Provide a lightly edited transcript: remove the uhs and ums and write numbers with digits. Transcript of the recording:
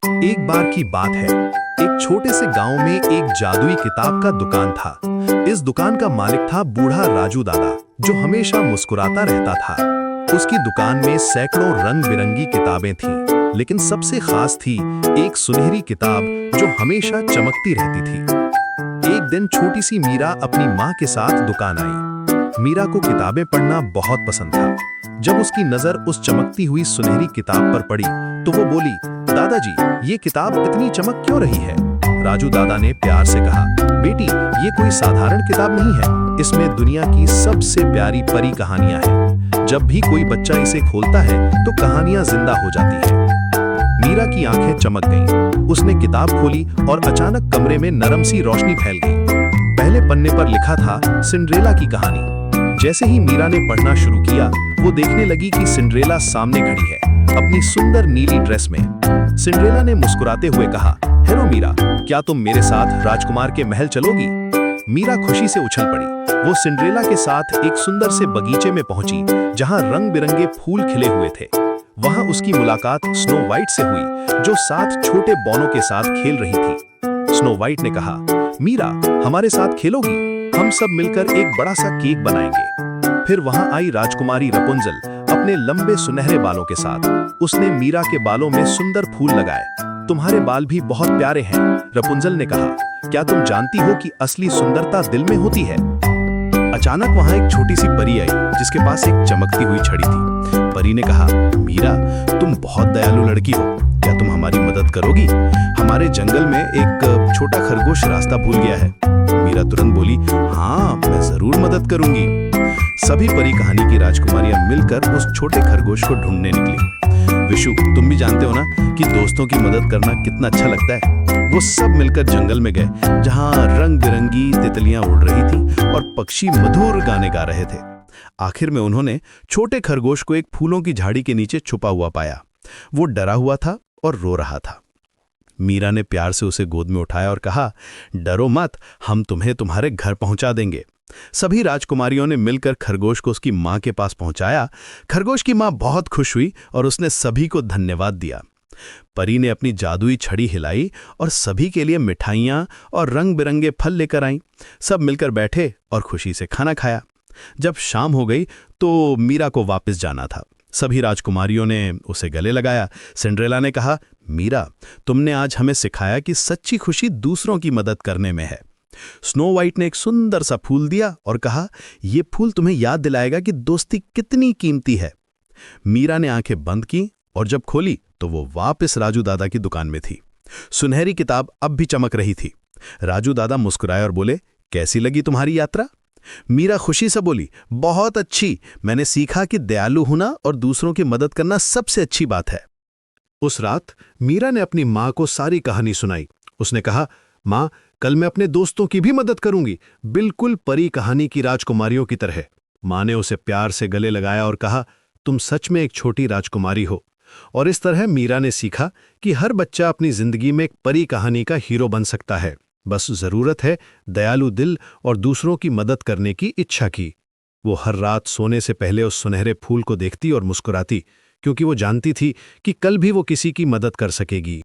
एक बार की बात है, एक छोटे से गांव में एक जादुई किताब का दुकान था। इस दुकान का मालिक था बूढ़ा राजू दादा, जो हमेशा मुस्कुराता रहता था। उसकी दुकान में सैकड़ों रंग बिरंगी किताबें थीं, लेकिन सबसे खास थी एक सुनहरी किताब जो हमेशा चमकती रहती थी। एक दिन छोटी सी मीरा अपनी माँ के साथ दुकान आई। मीरा को किताबें पढ़ना बहुत पसंद था। जब उसकी नजर उस चमकती हुई सुनहरी किताब पर पड़ी तो वो बोली, दादाजी, ये किताब इतनी चमक क्यों रही है? राजू दादा ने प्यार से कहा, बेटी, ये कोई साधारण किताब नहीं है। इसमें दुनिया की सबसे प्यारी परी कहानियां हैं। जब भी कोई बच्चा इसे खोलता है तो कहानियां जिंदा हो जाती हैं। मीरा की आंखें चमक गईं। उसने किताब खोली और अचानक कमरे में नरम सी रोशनी फैल गई। पहले पन्ने पर लिखा था सिंड्रेला की कहानी। जैसे ही मीरा ने पढ़ना शुरू किया, वो देखने लगी कि सिंड्रेला सामने खड़ी है, अपनी सुंदर नीली ड्रेस में। सिंड्रेला ने मुस्कुराते हुए कहा, हेलो मीरा, क्या तुम मेरे साथ राजकुमार के महल चलोगी? मीरा खुशी से उछल पड़ी। वो सिंड्रेला के साथ एक सुंदर से बगीचे में पहुंची, जहां रंग बिरंगे फूल खिले हुए थे। वहां उसकी मुलाकात स्नो वाइट से हुई, जो 7 छोटे बॉनों के साथ खेल रही थी। स्नो वाइट ने कहा, मीरा, हमारे साथ खेलोगी? हम सब मिलकर एक बड़ा सा केक बनाएंगे। फिर वहां आई राजकुमारी रपुंजल अपने लंबे सुनहरे बालों के साथ। उसने मीरा के बालों में सुंदर फूल लगाए। तुम्हारे बाल भी बहुत प्यारे हैं, रपुंजल ने कहा। क्या तुम जानती हो कि असली सुंदरता दिल में होती है? अचानक वहां एक छोटी सी परी आई, जिसके पास एक चमकती हुई छड़ी थी। परी ने कहा, मीरा, तुम बहुत दयालु लड़की हो, क्या तुम हमारी मदद करोगी? हमारे जंगल में एक छोटा खरगोश रास्ता भूल गया है। मीरा तुरंत बोली, हाँ, मैं जरूर मदद करूंगी। सभी परी कहानी की राजकुमारियां मिलकर उस छोटे खरगोश को ढूंढने निकली। विशु, तुम भी जानते हो ना कि दोस्तों की मदद करना कितना अच्छा लगता है। वो सब मिलकर जंगल में गए, जहां रंग बिरंगी तितलियां उड़ रही थीं और पक्षी मधुर गाने गा रहे थे। आखिर में उन्होंने छोटे खरगोश को एक फूलों की झाड़ी के नीचे छुपा हुआ पाया। वो डरा हुआ था और रो रहा था। मीरा ने प्यार से उसे गोद में उठाया और कहा, डरो मत, हम तुम्हें तुम्हारे घर पहुंचा देंगे। सभी राजकुमारियों ने मिलकर खरगोश को उसकी मां के पास पहुंचाया। खरगोश की मां बहुत खुश हुई और उसने सभी को धन्यवाद दिया। परी ने अपनी जादुई छड़ी हिलाई और सभी के लिए मिठाइयां और रंग बिरंगे फल लेकर आईं। सब मिलकर बैठे और खुशी से खाना खाया। जब शाम हो गई तो मीरा को वापस जाना था। सभी राजकुमारियों ने उसे गले लगाया। सिंड्रेला ने कहा, मीरा, तुमने आज हमें सिखाया कि सच्ची खुशी दूसरों की मदद करने में है। स्नो वाइट ने एक सुंदर सा फूल दिया और कहा, यह फूल तुम्हें याद दिलाएगा कि दोस्ती कितनी कीमती है। मीरा ने आंखें बंद की और जब खोली तो वो वापस राजू दादा की दुकान में थी। सुनहरी किताब अब भी चमक रही थी। राजू दादा मुस्कुराए और बोले, कैसी लगी तुम्हारी यात्रा? मीरा खुशी से बोली, बहुत अच्छी। मैंने सीखा कि दयालु होना और दूसरों की मदद करना सबसे अच्छी बात है। उस रात मीरा ने अपनी मां को सारी कहानी सुनाई। उसने कहा, मां, कल मैं अपने दोस्तों की भी मदद करूंगी, बिल्कुल परी कहानी की राजकुमारियों की तरह। मां ने उसे प्यार से गले लगाया और कहा, तुम सच में एक छोटी राजकुमारी हो। और इस तरह मीरा ने सीखा कि हर बच्चा अपनी जिंदगी में एक परी कहानी का हीरो बन सकता है। बस जरूरत है दयालु दिल और दूसरों की मदद करने की इच्छा की। वो हर रात सोने से पहले उस सुनहरे फूल को देखती और मुस्कुराती, क्योंकि वो जानती थी कि कल भी वो किसी की मदद कर सकेगी।